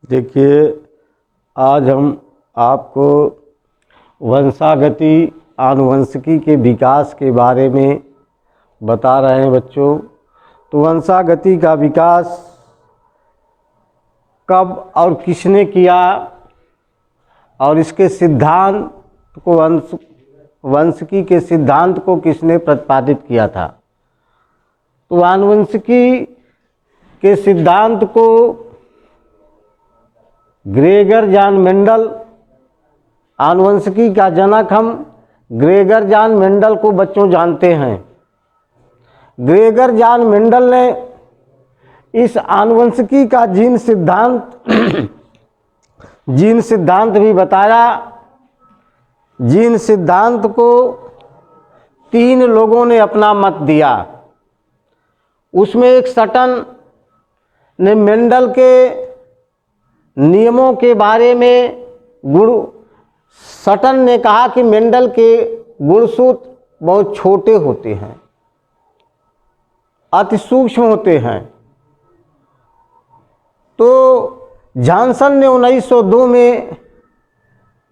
देखिए, आज हम आपको वंशागति आनुवंशिकी के विकास के बारे में बता रहे हैं बच्चों। तो वंशागति का विकास कब और किसने किया और इसके सिद्धांत को वंशिकी के सिद्धांत को किसने प्रतिपादित किया था। तो आनुवंशिकी के सिद्धांत को ग्रेगर जॉन मेंडल, आनुवंशिकी का जनक हम ग्रेगर जॉन मेंडल को बच्चों जानते हैं। ग्रेगर जॉन मेंडल ने इस आनुवंशिकी का जीन सिद्धांत भी बताया। जीन सिद्धांत को 3 लोगों ने अपना मत दिया। उसमें एक सटन ने मेंडल के नियमों के बारे में सटन ने कहा कि मेंडल के गुणसूत्र बहुत छोटे होते हैं, अति सूक्ष्म होते हैं। तो जॉनसन ने 1902 में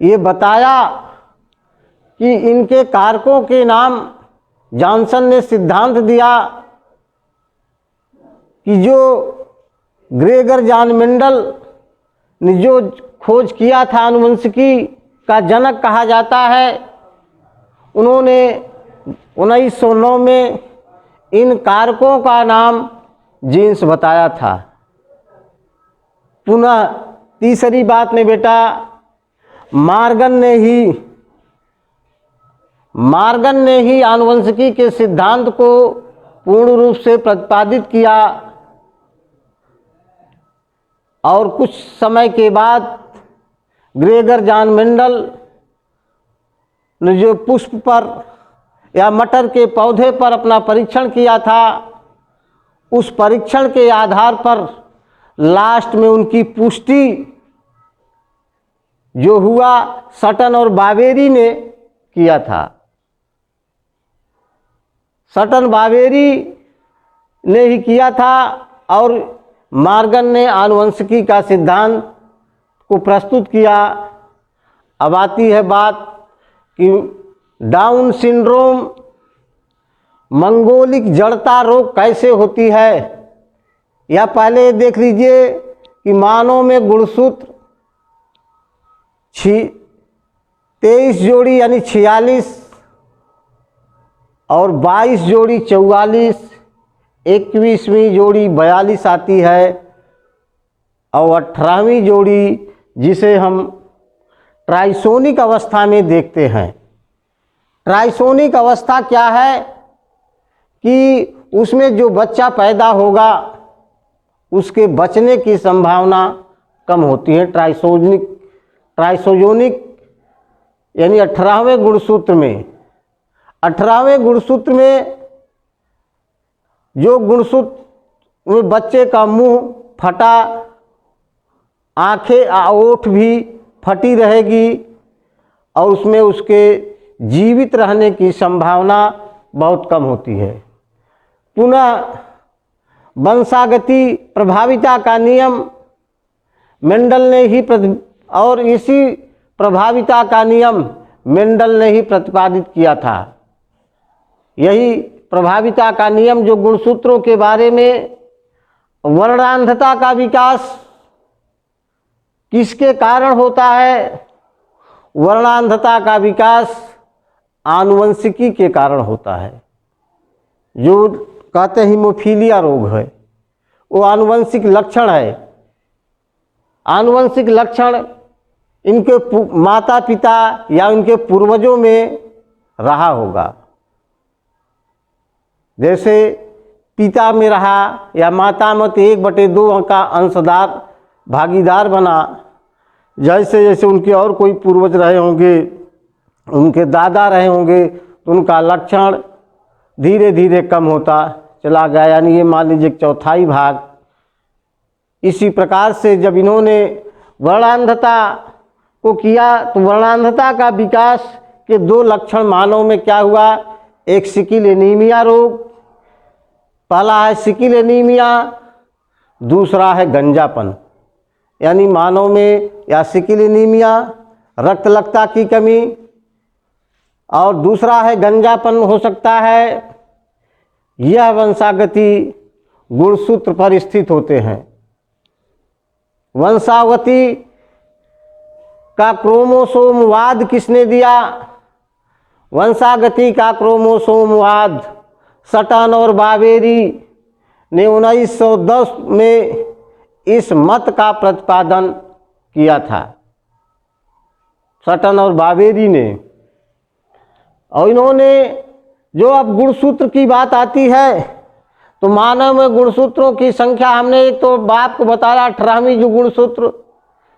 ये बताया कि इनके कारकों के नाम जॉनसन ने सिद्धांत दिया कि जो ग्रेगर जॉन मेंडल ने जो खोज किया था आनुवंशिकी का जनक कहा जाता है। उन्होंने 1909 में इन कारकों का नाम जीन्स बताया था। पुनः तीसरी बात में बेटा, मॉर्गन ने ही आनुवंशिकी के सिद्धांत को पूर्ण रूप से प्रतिपादित किया। और कुछ समय के बाद ग्रेगर जॉन मेंडल ने जो पुष्प पर या मटर के पौधे पर अपना परीक्षण किया था, उस परीक्षण के आधार पर लास्ट में उनकी पुष्टि जो हुआ सटन और बावेरी ने किया था। सटन बावेरी ने ही किया था और मॉर्गन ने आनुवंशिकी का सिद्धांत को प्रस्तुत किया। अब आती है बात कि डाउन सिंड्रोम, मंगोलिक जड़ता रोग कैसे होती है। या पहले देख लीजिए कि मानव में गुणसूत्र 23 जोड़ी यानी 46 और 22 जोड़ी 44, 21वीं जोड़ी 42 आती है और 18वीं जोड़ी जिसे हम ट्राइसोनिक अवस्था में देखते हैं। ट्राइसोनिक अवस्था क्या है कि उसमें जो बच्चा पैदा होगा उसके बचने की संभावना कम होती है। ट्राइसोजोनिक यानी 18वें गुणसूत्र में, 18वें गुणसूत्र में जो गुणसूत्र में बच्चे का मुंह फटा, आंखें ओठ भी फटी रहेगी और उसमें उसके जीवित रहने की संभावना बहुत कम होती है। पुनः वंशागति प्रभाविता का नियम मेंडल ने ही और इसी प्रभाविता का नियम मेंडल ने ही प्रतिपादित किया था। यही प्रभाविता का नियम जो गुणसूत्रों के बारे में वर्णांधता का विकास किसके कारण होता है। वर्णांधता का विकास आनुवंशिकी के कारण होता है। जो कहते हैं हीमोफीलिया रोग है, वो आनुवंशिक लक्षण है। आनुवंशिक लक्षण इनके माता पिता या उनके पूर्वजों में रहा होगा। जैसे पिता में रहा या माता में 1/2 का अंशदार भागीदार बना। जैसे जैसे उनके और कोई पूर्वज रहे होंगे, उनके दादा रहे होंगे, तो उनका लक्षण धीरे धीरे कम होता चला गया, यानी ये मान लीजिए 1/4 भाग। इसी प्रकार से जब इन्होंने वर्णांधता को किया तो वर्णांधता का विकास के 2 लक्षण मानव में क्या हुआ। एक सिकिल एनीमिया रोग, पहला है सिकिल एनीमिया, दूसरा है गंजापन। यानी मानव में, या सिकिल एनीमिया रक्तलकता की कमी, और दूसरा है गंजापन हो सकता है। यह वंशागति गुणसूत्र पर स्थित होते हैं। वंशावती का क्रोमोसोमवाद किसने दिया? वंशागति का क्रोमोसोमवाद सटन और बावेरी ने 1910 में इस मत का प्रतिपादन किया था, सटन और बावेरी ने। और इन्होंने, जो अब गुणसूत्र की बात आती है, तो मानव में गुणसूत्रों की संख्या, हमने एक तो बाप को बताया 18वीं जो गुणसूत्र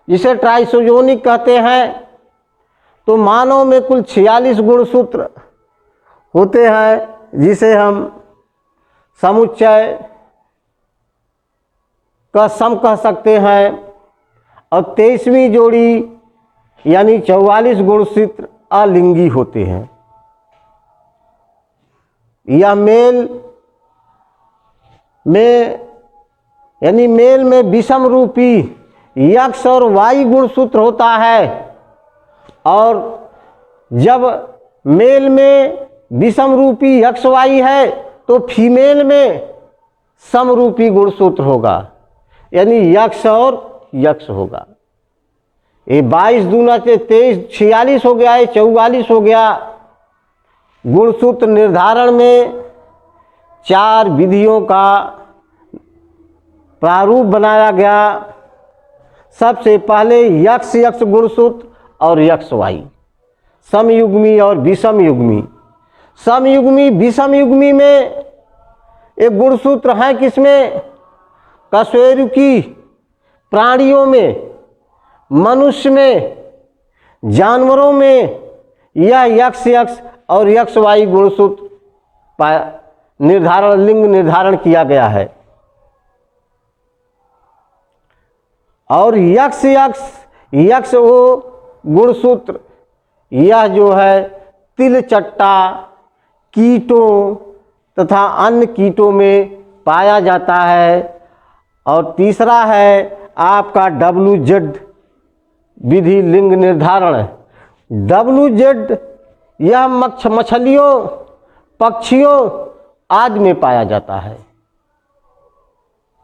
जिसे ट्राइसोजोनिक कहते हैं, तो मानव में कुल 46 गुणसूत्र होते हैं, जिसे हम समुच्चय का सम कह सकते हैं। और 23वीं जोड़ी यानी 44 गुणसूत्र अलिंगी होते हैं। यह मेल में, यानी मेल में विषम रूपी यक्ष और वाई गुणसूत्र होता है, और जब मेल में विषम रूपी यक्ष वाई है तो फीमेल में समरूपी गुणसूत्र होगा, यानी यक्ष और यक्ष होगा। ये 22 दूना 23 46 हो गया, ये 44 हो गया। गुणसूत्र निर्धारण में 4 विधियों का प्रारूप बनाया गया। सबसे पहले यक्ष यक्ष गुणसूत्र और यक्ष वाई, समयुग्मी और विषम युग्मी। समयुग्मी विषम युग्मी में एक गुणसूत्र है किसमें? कशेरुकी प्राणियों में, मनुष्य में, जानवरों में यह यक्ष यक्ष और यक्ष वाई गुणसूत्र निर्धारण, लिंग निर्धारण किया गया है। और यक्ष यक्ष यक्ष वो गुणसूत्र, यह जो है तिल चट्टा कीटों तथा अन्य कीटों में पाया जाता है। और तीसरा है आपका WZ विधि लिंग निर्धारण। WZ यह मछलियों, पक्षियों आदि में पाया जाता है।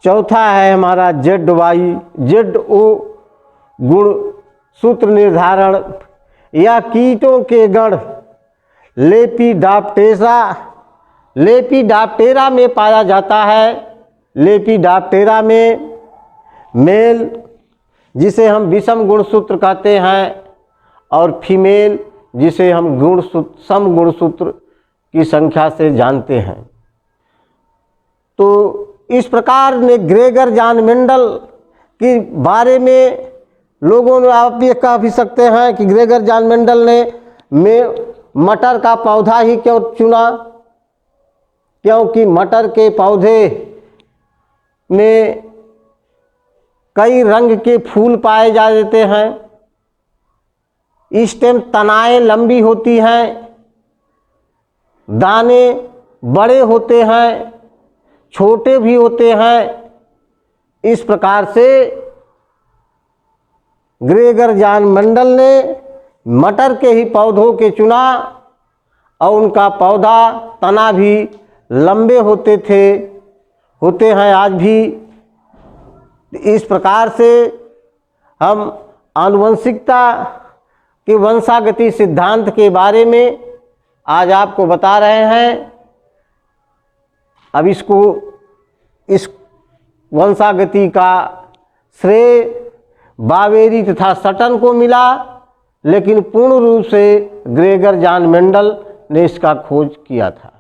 चौथा है हमारा ZY, ZO गुण सूत्र निर्धारण। यह कीटों के गण लेपिडाप्टेरा में पाया जाता है। लेपिडाप्टेरा में मेल, जिसे हम विषम गुणसूत्र कहते हैं, और फीमेल, जिसे हम गुणसूत्र सम गुणसूत्र की संख्या से जानते हैं। तो इस प्रकार ने ग्रेगर जॉन मेंडल के बारे में लोगों ने, आप ये कह भी सकते हैं कि ग्रेगर जॉन मेंडल ने मटर का पौधा ही क्यों चुना? क्योंकि मटर के पौधे में कई रंग के फूल पाए जाते हैं, स्टेम तनाएं लंबी होती हैं, दाने बड़े होते हैं, छोटे भी होते हैं। इस प्रकार से ग्रेगर जॉन मेंडल ने मटर के ही पौधों के चुना, और उनका पौधा तना भी लंबे होते हैं आज भी। इस प्रकार से हम आनुवंशिकता के वंशागति सिद्धांत के बारे में आज आपको बता रहे हैं। अब इस वंशागति का श्रेय बावेरी तथा सटन को मिला, लेकिन पूर्ण रूप से ग्रेगर जॉन मेंडल ने इसका खोज किया था।